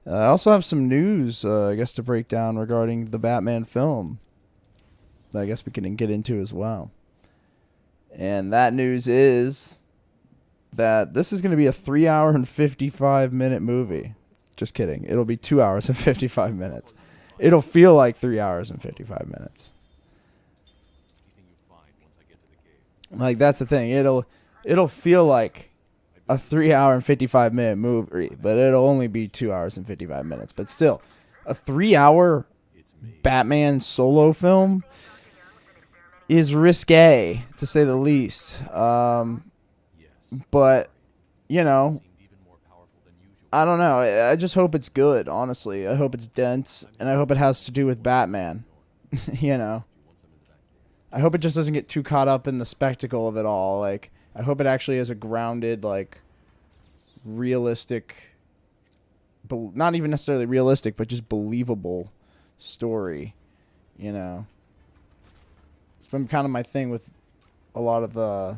I also have some news, I guess, to break down regarding the Batman film that I guess we can get into as well. And that news is that this is going to be a 3 hour and 55-minute movie. Just kidding. It'll be 2 hours and 55 minutes. It'll feel like 3 hours and 55 minutes. Like, that's the thing. It'll feel like a 3 hour and 55-minute movie, but it'll only be 2 hours and 55 minutes. But still, a 3 hour Batman solo film is risque, to say the least. But, you know, I don't know. I just hope it's good, honestly. I hope it's dense, and I hope it has to do with Batman. You know? I hope it just doesn't get too caught up in the spectacle of it all. Like, I hope it actually has a grounded, like, realistic, not even necessarily realistic, but just believable story, you know? It's been kind of my thing with a lot of the,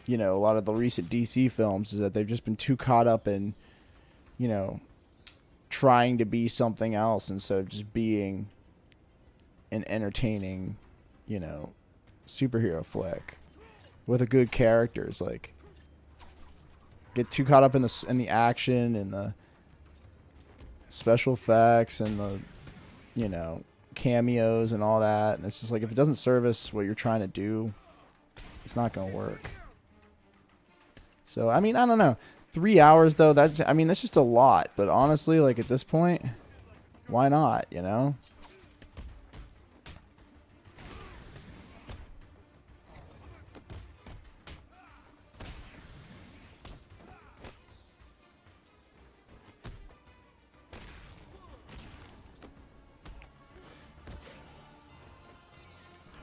you know, a lot of the recent DC films is that they've just been too caught up in, you know, trying to be something else instead of just being an entertaining, you know, superhero flick with a good characters. Like, get too caught up in the action and the special effects and the, you know, cameos and all that, and it's just like, if it doesn't service what you're trying to do, it's not gonna work. So I mean, I don't know, 3 hours though, that's just a lot, but honestly, like, at this point, why not, you know?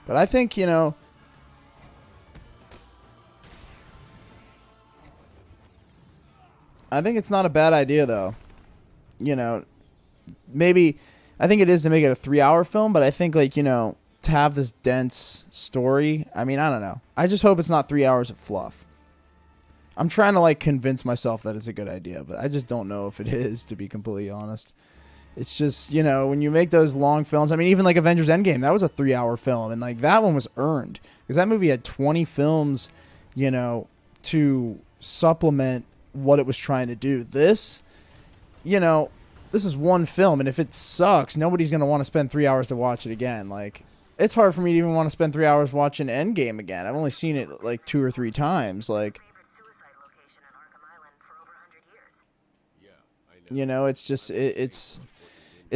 But I think, you know, I think it's not a bad idea, though. You know, maybe, I think it is to make it a 3 hour film, but I think, like, you know, to have this dense story, I mean, I don't know. I just hope it's not 3 hours of fluff. I'm trying to, like, convince myself that it's a good idea, but I just don't know if it is, to be completely honest. It's just, you know, when you make those long films, I mean, even like Avengers Endgame, that was a 3 hour film, and like that one was earned because that movie had 20 films, you know, to supplement what it was trying to do. This, you know, this is one film, and if it sucks, nobody's going to want to spend 3 hours to watch it again. Like, it's hard for me to even want to spend 3 hours watching Endgame again. I've only seen it like 2 or 3 times. Like, you know, it's just, it's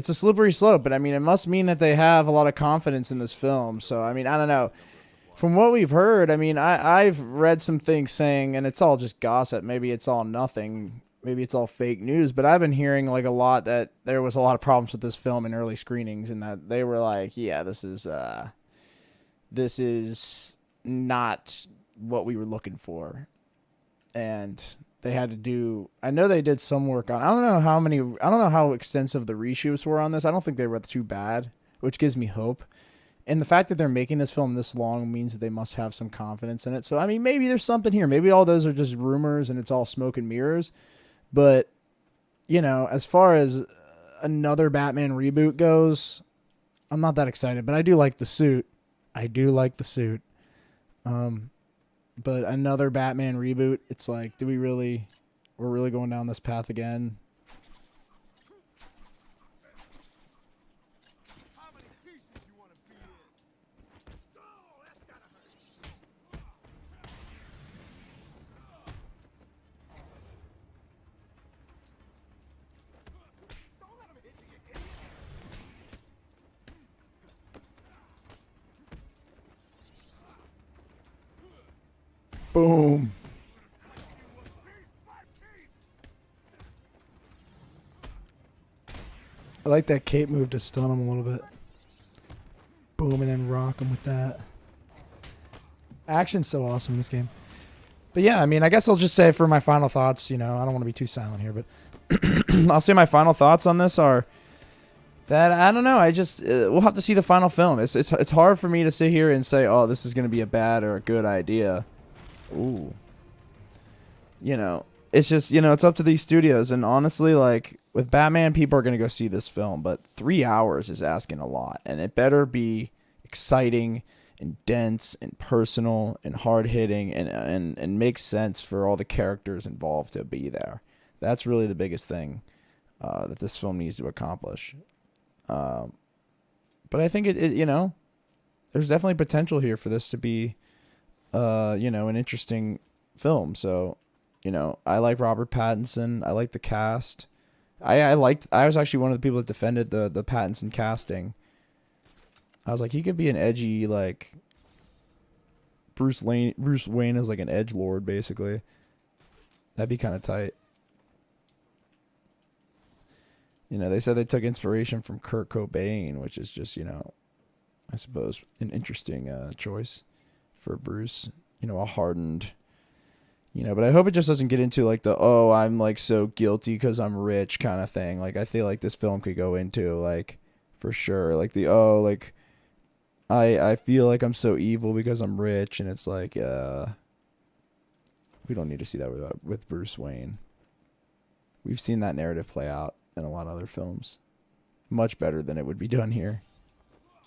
a slippery slope, but I mean, it must mean that they have a lot of confidence in this film. So, I mean, I don't know. From what we've heard, I mean, I've read some things saying, and it's all just gossip. Maybe it's all nothing. Maybe it's all fake news. But I've been hearing like a lot that there was a lot of problems with this film in early screenings, and that they were like, yeah, this is not what we were looking for. And they had to do, I know they did some work on, I don't know how extensive the reshoots were on this. I don't think they were too bad, which gives me hope. And the fact that they're making this film this long means that they must have some confidence in it. So, I mean, maybe there's something here. Maybe all those are just rumors and it's all smoke and mirrors. But, you know, as far as another Batman reboot goes, I'm not that excited. But I do like the suit. But another Batman reboot, it's like, we're really going down this path again? Boom. I like that cape move to stun him a little bit. Boom, and then rock him with that. Action's so awesome in this game. But yeah, I mean, I guess I'll just say for my final thoughts, you know, I don't want to be too silent here, but I'll say my final thoughts on this are that, I don't know, I just, we'll have to see the final film. It's hard for me to sit here and say, oh, this is going to be a bad or a good idea. Ooh. You know, it's just, you know, it's up to these studios. And honestly, like with Batman, people are going to go see this film, but 3 hours is asking a lot. And it better be exciting and dense and personal and hard hitting and make sense for all the characters involved to be there. That's really the biggest thing that this film needs to accomplish. But I think you know, there's definitely potential here for this to be, you know, an interesting film. So, you know, I like Robert Pattinson. I like the cast. I was actually one of the people that defended the Pattinson casting. I was like, he could be an edgy, like, Bruce Wayne is like an edgelord, basically. That'd be kind of tight. You know, they said they took inspiration from Kurt Cobain, which is just, you know, I suppose an interesting choice for Bruce. You know, a hardened, you know, but I hope it just doesn't get into like the, oh, I'm like so guilty because I'm rich kind of thing. Like, I feel like this film could go into, like, for sure, like the, oh, like, I feel like I'm so evil because I'm rich, and it's like, we don't need to see that with Bruce Wayne. We've seen that narrative play out in a lot of other films. Much better than it would be done here.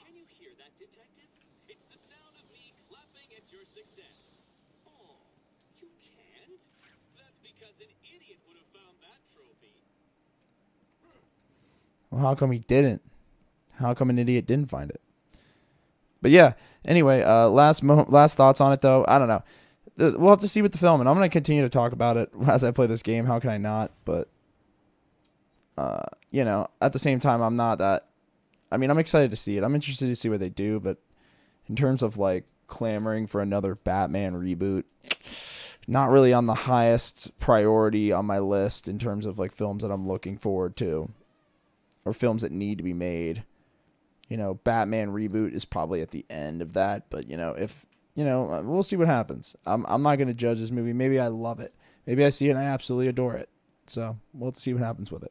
Can you hear that, detective? It's the sound of me clapping at your success. Oh, you can't? That's because an idiot would have found that trophy. Well, how come he didn't? How come an idiot didn't find it? But yeah, anyway, last thoughts on it, though. I don't know. We'll have to see with the film, and I'm going to continue to talk about it as I play this game. How can I not? But, you know, at the same time, I'm not that... I mean, I'm excited to see it. I'm interested to see what they do, but in terms of, like, clamoring for another Batman reboot, not really on the highest priority on my list in terms of, like, films that I'm looking forward to or films that need to be made. You know, Batman reboot is probably at the end of that, but, you know, if... You know, we'll see what happens. I'm not going to judge this movie. Maybe I love it. Maybe I see it and I absolutely adore it. So we'll see what happens with it.